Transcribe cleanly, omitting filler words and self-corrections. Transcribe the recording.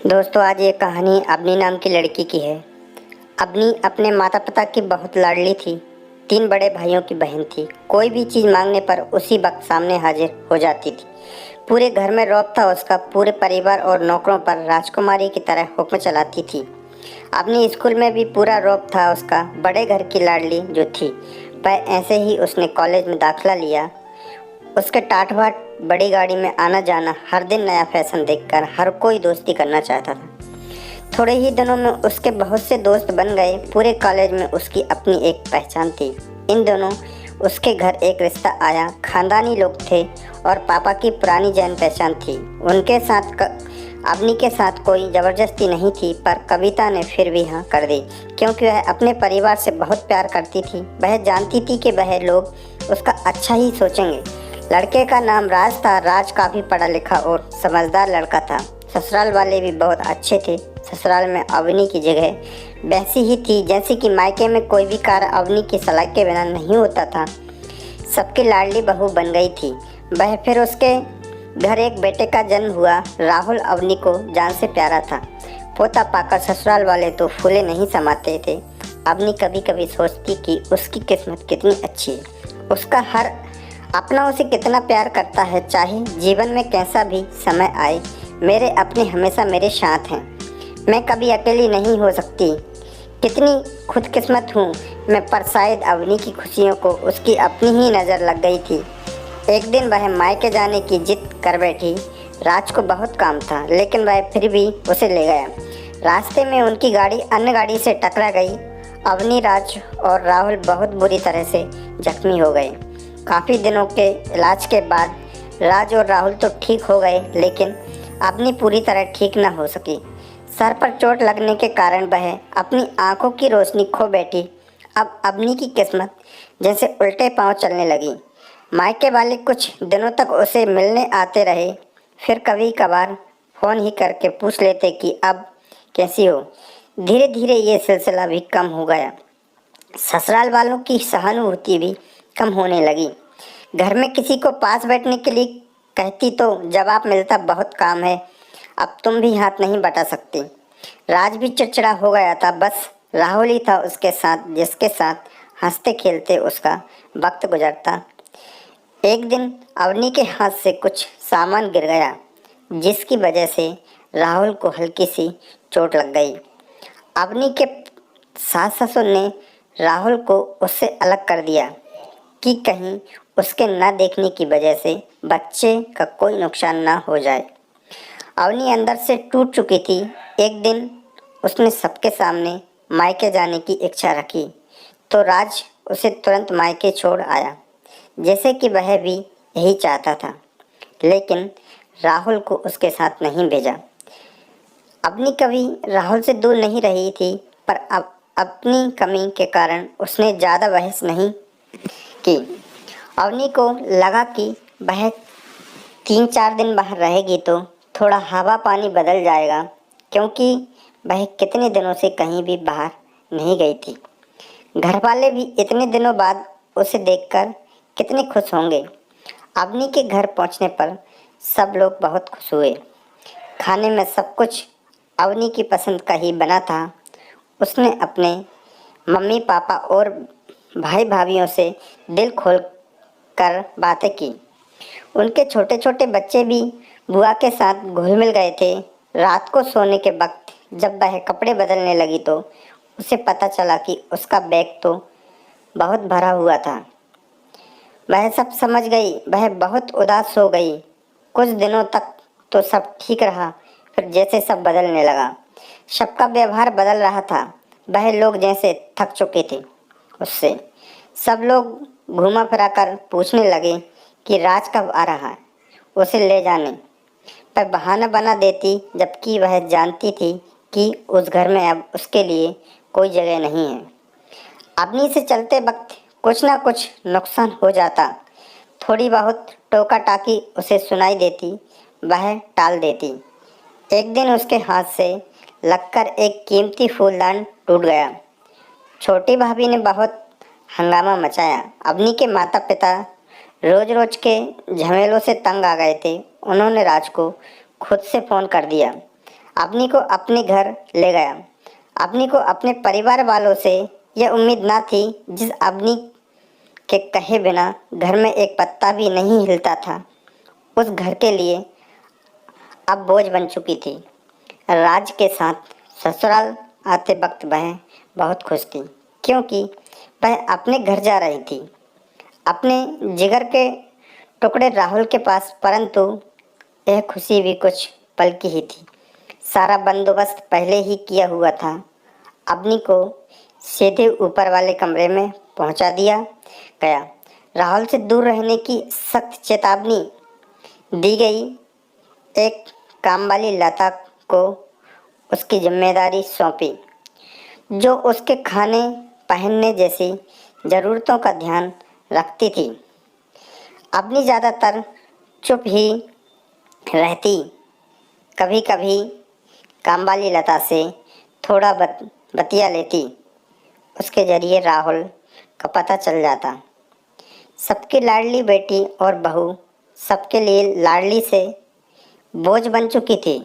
दोस्तों, आज ये कहानी अवनी नाम की लड़की की है। अवनी अपने माता पिता की बहुत लाडली थी। 3 बड़े भाइयों की बहन थी। कोई भी चीज़ मांगने पर उसी वक्त सामने हाजिर हो जाती थी। पूरे घर में रौब था उसका। पूरे परिवार और नौकरों पर राजकुमारी की तरह हुक्म चलाती थी। अवनी स्कूल में भी पूरा रौब था उसका। बड़े घर की लाडली जो थी, वह ऐसे ही उसने कॉलेज में दाखिला लिया। उसके टाट बाट बड़ी गाड़ी में आना जाना, हर दिन नया फैशन देखकर हर कोई दोस्ती करना चाहता था। थोड़े ही दिनों में उसके बहुत से दोस्त बन गए। पूरे कॉलेज में उसकी अपनी एक पहचान थी। इन दिनों उसके घर एक रिश्ता आया। खानदानी लोग थे और पापा की पुरानी जान पहचान थी। उनके साथ अवनी के साथ कोई ज़बरदस्ती नहीं थी, पर कविता ने फिर भी हाँ कर दी, क्योंकि वह अपने परिवार से बहुत प्यार करती थी। वह जानती थी कि वह लोग उसका अच्छा ही सोचेंगे। लड़के का नाम राज था। राज काफ़ी पढ़ा लिखा और समझदार लड़का था। ससुराल वाले भी बहुत अच्छे थे। ससुराल में अवनी की जगह वैसी ही थी जैसी कि मायके में कोई भी कार्य अवनी की सलाह के बिना नहीं होता था। सबकी लाडली बहू बन गई थी वह। फिर उसके घर एक बेटे का जन्म हुआ। राहुल अवनी को जान से प्यारा था। पोता पाकर ससुराल वाले तो फूले नहीं समाते थे। अवनी कभी कभी सोचती कि उसकी किस्मत कितनी अच्छी है। उसका हर अपना उसे कितना प्यार करता है। चाहे जीवन में कैसा भी समय आए, मेरे अपने हमेशा मेरे साथ हैं। मैं कभी अकेली नहीं हो सकती। कितनी खुदकिस्मत हूँ मैं। पर शायद अवनी की खुशियों को उसकी अपनी ही नज़र लग गई थी। एक दिन वह मायके जाने की जिद कर बैठी। राज को बहुत काम था, लेकिन वह फिर भी उसे ले गया। रास्ते में उनकी गाड़ी अन्य गाड़ी से टकरा गई। अवनी, राज और राहुल बहुत बुरी तरह से जख्मी हो गए। काफ़ी दिनों के इलाज के बाद राज और राहुल तो ठीक हो गए, लेकिन अवनी पूरी तरह ठीक न हो सकी। सर पर चोट लगने के कारण वह अपनी आंखों की रोशनी खो बैठी। अब अवनी की किस्मत जैसे उल्टे पांव चलने लगी। मायके वाले कुछ दिनों तक उसे मिलने आते रहे, फिर कभी कभार फ़ोन ही करके पूछ लेते कि अब कैसी हो। धीरे धीरे ये सिलसिला भी कम हो गया। ससुराल वालों की सहानुभूति भी कम होने लगी। घर में किसी को पास बैठने के लिए कहती तो जवाब मिलता, बहुत काम है, अब तुम भी हाथ नहीं बटा सकती। राज भी चिड़चिड़ा हो गया था। बस राहुल ही था उसके साथ, जिसके साथ हंसते खेलते उसका वक्त गुजरता। एक दिन अवनी के हाथ से कुछ सामान गिर गया, जिसकी वजह से राहुल को हल्की सी चोट लग गई। अवनी के सास ससुर ने राहुल को उससे अलग कर दिया कि कहीं उसके न देखने की वजह से बच्चे का कोई नुकसान ना हो जाए। अवनी अंदर से टूट चुकी थी। एक दिन उसने सबके सामने मायके जाने की इच्छा रखी, तो राज उसे तुरंत मायके छोड़ आया, जैसे कि वह भी यही चाहता था। लेकिन राहुल को उसके साथ नहीं भेजा। अवनी कभी राहुल से दूर नहीं रही थी, पर अब अपनी कमी के कारण उसने ज़्यादा बहस नहीं की। अवनी को लगा कि वह 3-4 दिन बाहर रहेगी तो थोड़ा हवा पानी बदल जाएगा, क्योंकि वह कितने दिनों से कहीं भी बाहर नहीं गई थी। घर वाले भी इतने दिनों बाद उसे देखकर कितने खुश होंगे। अवनी के घर पहुंचने पर सब लोग बहुत खुश हुए। खाने में सब कुछ अवनी की पसंद का ही बना था। उसने अपने मम्मी पापा और भाई भाभीयों से दिल खोल कर बातें की। उनके छोटे छोटे बच्चे भी बुआ के साथ घुल मिल गए थे। रात को सोने के वक्त जब वह कपड़े बदलने लगी तो उसे पता चला कि उसका बैग तो बहुत भरा हुआ था। वह सब समझ गई। वह बहुत उदास हो गई। कुछ दिनों तक तो सब ठीक रहा, फिर जैसे सब बदलने लगा। सबका व्यवहार बदल रहा था। वह लोग जैसे थक चुके थे उससे। सब लोग घुमा फिरा कर पूछने लगे कि राज कब आ रहा है, उसे ले जाने। पर बहाना बना देती, जबकि वह जानती थी कि उस घर में अब उसके लिए कोई जगह नहीं है। अवनी से चलते वक्त कुछ ना कुछ नुकसान हो जाता। थोड़ी बहुत टोका टाकी उसे सुनाई देती, वह टाल देती। एक दिन उसके हाथ से लगकर एक कीमती फूलदान टूट गया। छोटी भाभी ने बहुत हंगामा मचाया। अवनी के माता पिता रोज रोज के झमेलों से तंग आ गए थे। उन्होंने राज को खुद से फ़ोन कर दिया। अवनी को अपने घर ले गया। अवनी को अपने परिवार वालों से यह उम्मीद ना थी। जिस अवनी के कहे बिना घर में एक पत्ता भी नहीं हिलता था, उस घर के लिए अब बोझ बन चुकी थी। राज के साथ ससुराल आते वक्त वह बहुत खुश थी, क्योंकि वह अपने घर जा रही थी, अपने जिगर के टुकड़े राहुल के पास। परंतु यह खुशी भी कुछ पल की ही थी। सारा बंदोबस्त पहले ही किया हुआ था। अवनी को सीधे ऊपर वाले कमरे में पहुंचा दिया गया। राहुल से दूर रहने की सख्त चेतावनी दी गई। एक काम वाली लता को उसकी जिम्मेदारी सौंपी, जो उसके खाने पहनने जैसी ज़रूरतों का ध्यान रखती थी। अवनी ज़्यादातर चुप ही रहती, कभी कभी कामवाली लता से थोड़ा बतिया लेती। उसके जरिए राहुल का पता चल जाता। सबकी लाडली बेटी और बहू सबके लिए लाडली से बोझ बन चुकी थी।